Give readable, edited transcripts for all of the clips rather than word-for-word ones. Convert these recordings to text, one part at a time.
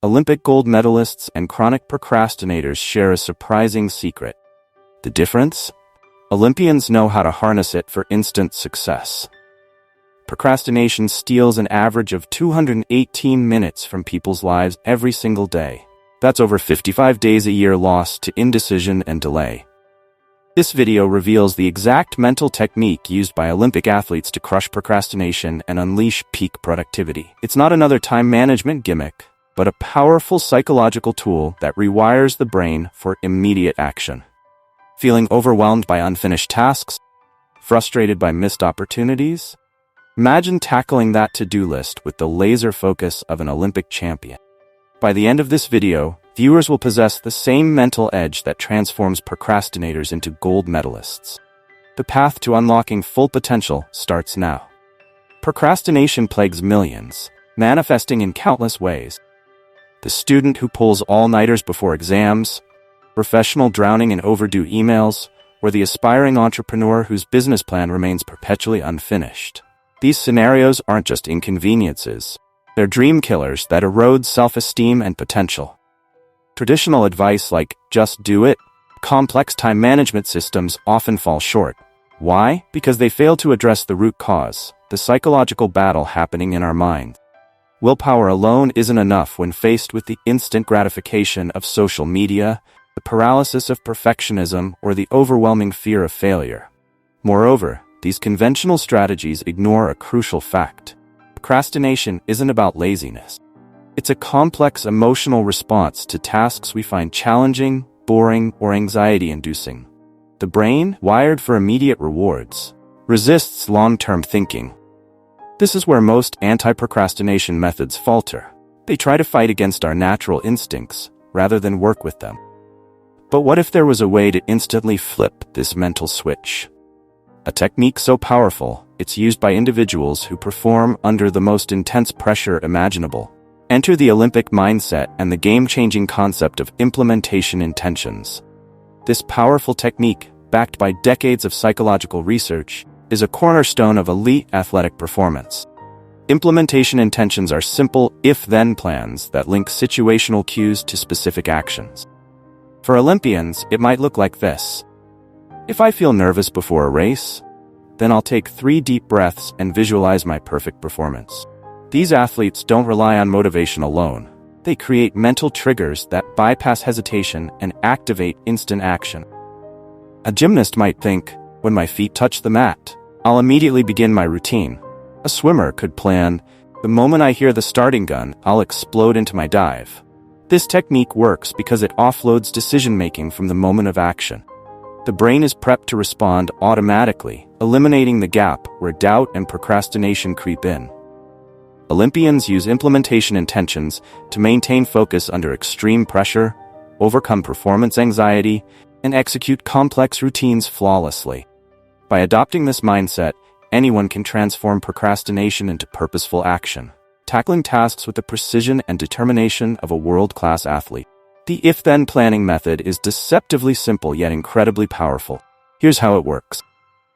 Olympic gold medalists and chronic procrastinators share a surprising secret. The difference? Olympians know how to harness it for instant success. Procrastination steals an average of 218 minutes from people's lives every single day. That's over 55 days a year lost to indecision and delay. This video reveals the exact mental technique used by Olympic athletes to crush procrastination and unleash peak productivity. It's not another time management gimmick, but a powerful psychological tool that rewires the brain for immediate action. Feeling overwhelmed by unfinished tasks? Frustrated by missed opportunities? Imagine tackling that to-do list with the laser focus of an Olympic champion. By the end of this video, viewers will possess the same mental edge that transforms procrastinators into gold medalists. The path to unlocking full potential starts now. Procrastination plagues millions, manifesting in countless ways. The student who pulls all-nighters before exams, professional drowning in overdue emails, or the aspiring entrepreneur whose business plan remains perpetually unfinished. These scenarios aren't just inconveniences. They're dream killers that erode self-esteem and potential. Traditional advice like, just do it, complex time management systems often fall short. Why? Because they fail to address the root cause, the psychological battle happening in our mind. Willpower alone isn't enough when faced with the instant gratification of social media, the paralysis of perfectionism, or the overwhelming fear of failure. Moreover, these conventional strategies ignore a crucial fact. Procrastination isn't about laziness. It's a complex emotional response to tasks we find challenging, boring, or anxiety-inducing. The brain, wired for immediate rewards, resists long-term thinking. This is where most anti-procrastination methods falter. They try to fight against our natural instincts, rather than work with them. But what if there was a way to instantly flip this mental switch? A technique so powerful, it's used by individuals who perform under the most intense pressure imaginable. Enter the Olympic mindset and the game-changing concept of implementation intentions. This powerful technique, backed by decades of psychological research, is a cornerstone of elite athletic performance. Implementation intentions are simple if-then plans that link situational cues to specific actions. For Olympians, it might look like this. If I feel nervous before a race, then I'll take 3 deep breaths and visualize my perfect performance. These athletes don't rely on motivation alone. They create mental triggers that bypass hesitation and activate instant action. A gymnast might think, when my feet touch the mat, I'll immediately begin my routine. A swimmer could plan, the moment I hear the starting gun, I'll explode into my dive. This technique works because it offloads decision-making from the moment of action. The brain is prepped to respond automatically, eliminating the gap where doubt and procrastination creep in. Olympians use implementation intentions to maintain focus under extreme pressure, overcome performance anxiety, and execute complex routines flawlessly. By adopting this mindset, anyone can transform procrastination into purposeful action, tackling tasks with the precision and determination of a world-class athlete. The if-then planning method is deceptively simple yet incredibly powerful. Here's how it works.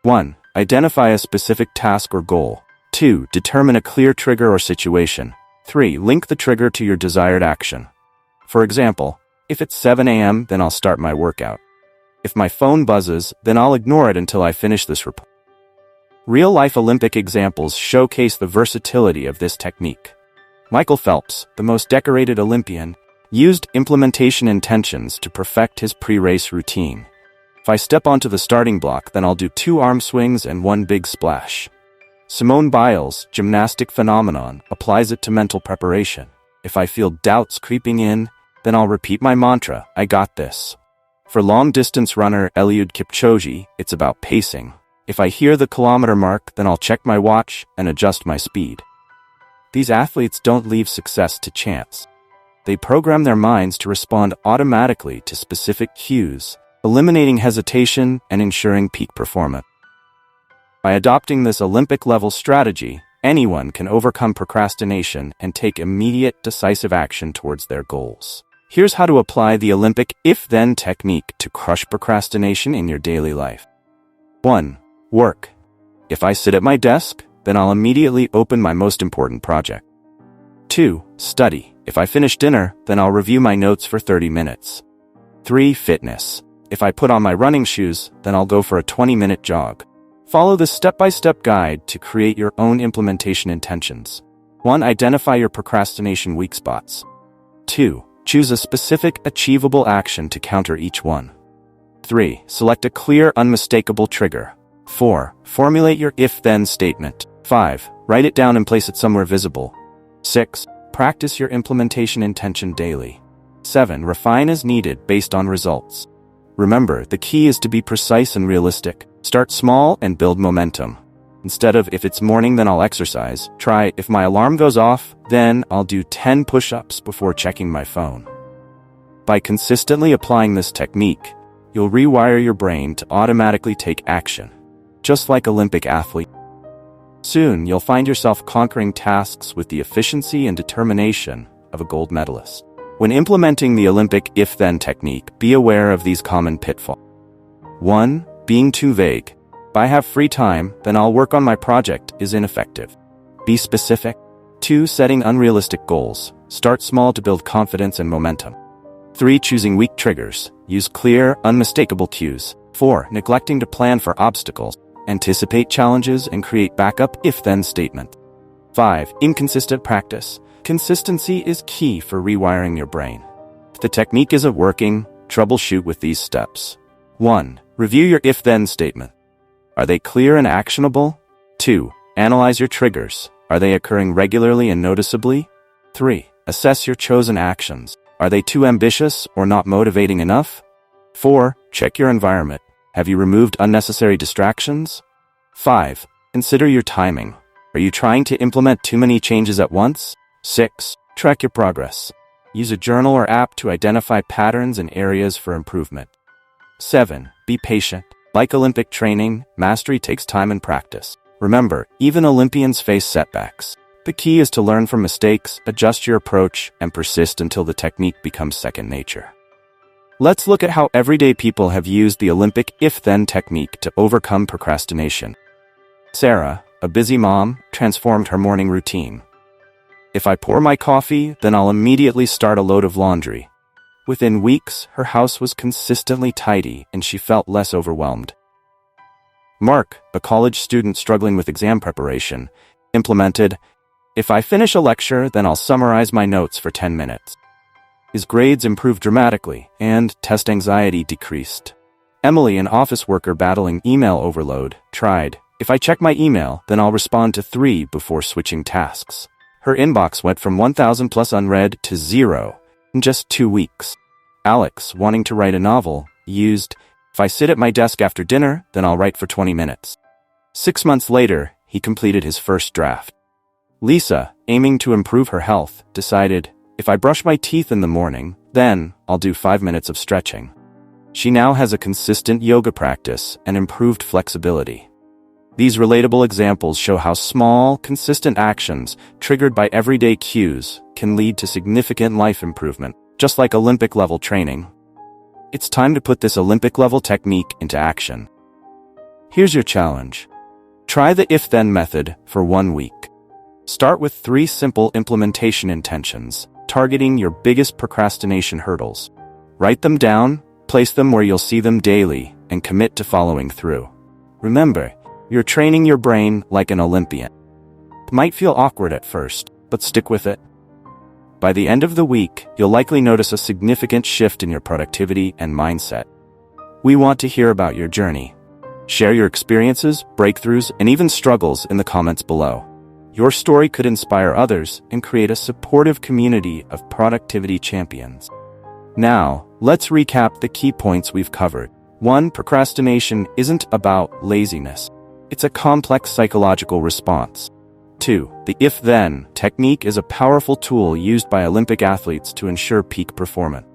1. Identify a specific task or goal. 2. Determine a clear trigger or situation. 3. Link the trigger to your desired action. For example, if it's 7 a.m., then I'll start my workout. If my phone buzzes, then I'll ignore it until I finish this report. Real-life Olympic examples showcase the versatility of this technique. Michael Phelps, the most decorated Olympian, used implementation intentions to perfect his pre-race routine. If I step onto the starting block, then I'll do 2 arm swings and 1 big splash. Simone Biles' gymnastic phenomenon applies it to mental preparation. If I feel doubts creeping in, then I'll repeat my mantra, I got this. For long-distance runner Eliud Kipchoge, it's about pacing. If I hear the kilometer mark, then I'll check my watch and adjust my speed. These athletes don't leave success to chance. They program their minds to respond automatically to specific cues, eliminating hesitation and ensuring peak performance. By adopting this Olympic-level strategy, anyone can overcome procrastination and take immediate, decisive action towards their goals. Here's how to apply the Olympic if-then technique to crush procrastination in your daily life. 1. Work. If I sit at my desk, then I'll immediately open my most important project. 2. Study. If I finish dinner, then I'll review my notes for 30 minutes. 3. Fitness. If I put on my running shoes, then I'll go for a 20-minute jog. Follow this step-by-step guide to create your own implementation intentions. 1. Identify your procrastination weak spots. 2. Choose a specific, achievable action to counter each one. 3. Select a clear, unmistakable trigger. 4. Formulate your if-then statement. 5. Write it down and place it somewhere visible. 6. Practice your implementation intention daily. 7. Refine as needed based on results. Remember, the key is to be precise and realistic. Start small and build momentum. Instead of, if it's morning, then I'll exercise, try, if my alarm goes off, then I'll do 10 push-ups before checking my phone. By consistently applying this technique, you'll rewire your brain to automatically take action, just like Olympic athletes. Soon, you'll find yourself conquering tasks with the efficiency and determination of a gold medalist. When implementing the Olympic if-then technique, be aware of these common pitfalls. 1. Being too vague. If I have free time, then I'll work on my project is ineffective. Be specific. 2. Setting unrealistic goals. Start small to build confidence and momentum. 3. Choosing weak triggers. Use clear, unmistakable cues. 4. Neglecting to plan for obstacles. Anticipate challenges and create backup if-then statements. 5. Inconsistent practice. Consistency is key for rewiring your brain. If the technique isn't working, troubleshoot with these steps. 1. Review your if-then statement. Are they clear and actionable? 2. Analyze your triggers. Are they occurring regularly and noticeably? 3. Assess your chosen actions. Are they too ambitious or not motivating enough? 4. Check your environment. Have you removed unnecessary distractions? 5. Consider your timing. Are you trying to implement too many changes at once? 6. Track your progress. Use a journal or app to identify patterns and areas for improvement. 7. Be patient. Like Olympic training, mastery takes time and practice. Remember, even Olympians face setbacks. The key is to learn from mistakes, adjust your approach, and persist until the technique becomes second nature. Let's look at how everyday people have used the Olympic if-then technique to overcome procrastination. Sarah, a busy mom, transformed her morning routine. If I pour my coffee, then I'll immediately start a load of laundry. Within weeks, her house was consistently tidy and she felt less overwhelmed. Mark, a college student struggling with exam preparation, implemented, if I finish a lecture, then I'll summarize my notes for 10 minutes. His grades improved dramatically and test anxiety decreased. Emily, an office worker battling email overload, tried, if I check my email, then I'll respond to 3 before switching tasks. Her inbox went from 1,000 plus unread to 0 in just 2 weeks. Alex, wanting to write a novel, used, if I sit at my desk after dinner, then I'll write for 20 minutes. 6 months later, he completed his first draft. Lisa, aiming to improve her health, decided, if I brush my teeth in the morning, then I'll do 5 minutes of stretching. She now has a consistent yoga practice and improved flexibility. These relatable examples show how small, consistent actions, triggered by everyday cues, can lead to significant life improvement, just like Olympic-level training. It's time to put this Olympic-level technique into action. Here's your challenge. Try the if-then method for 1 week. Start with 3 simple implementation intentions, targeting your biggest procrastination hurdles. Write them down, place them where you'll see them daily, and commit to following through. Remember, you're training your brain like an Olympian. It might feel awkward at first, but stick with it. By the end of the week, you'll likely notice a significant shift in your productivity and mindset. We want to hear about your journey. Share your experiences, breakthroughs, and even struggles in the comments below. Your story could inspire others and create a supportive community of productivity champions. Now, let's recap the key points we've covered. 1. Procrastination isn't about laziness. It's a complex psychological response. 2. The if-then technique is a powerful tool used by Olympic athletes to ensure peak performance.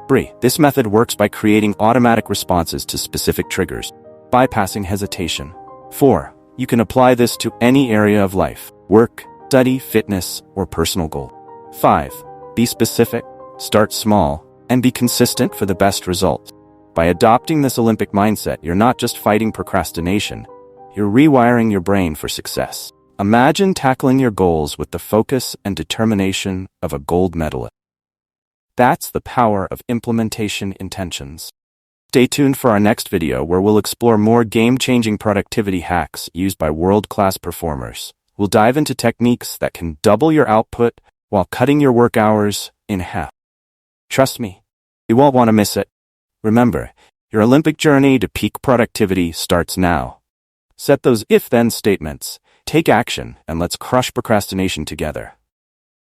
3. This method works by creating automatic responses to specific triggers, bypassing hesitation. 4. You can apply this to any area of life: work, study, fitness, or personal goal. 5. Be specific, start small, and be consistent for the best results. By adopting this Olympic mindset, you're not just fighting procrastination, you're rewiring your brain for success. Imagine tackling your goals with the focus and determination of a gold medalist. That's the power of implementation intentions. Stay tuned for our next video where we'll explore more game-changing productivity hacks used by world-class performers. We'll dive into techniques that can double your output while cutting your work hours in half. Trust me, you won't want to miss it. Remember, your Olympic journey to peak productivity starts now. Set those if-then statements, take action, and let's crush procrastination together.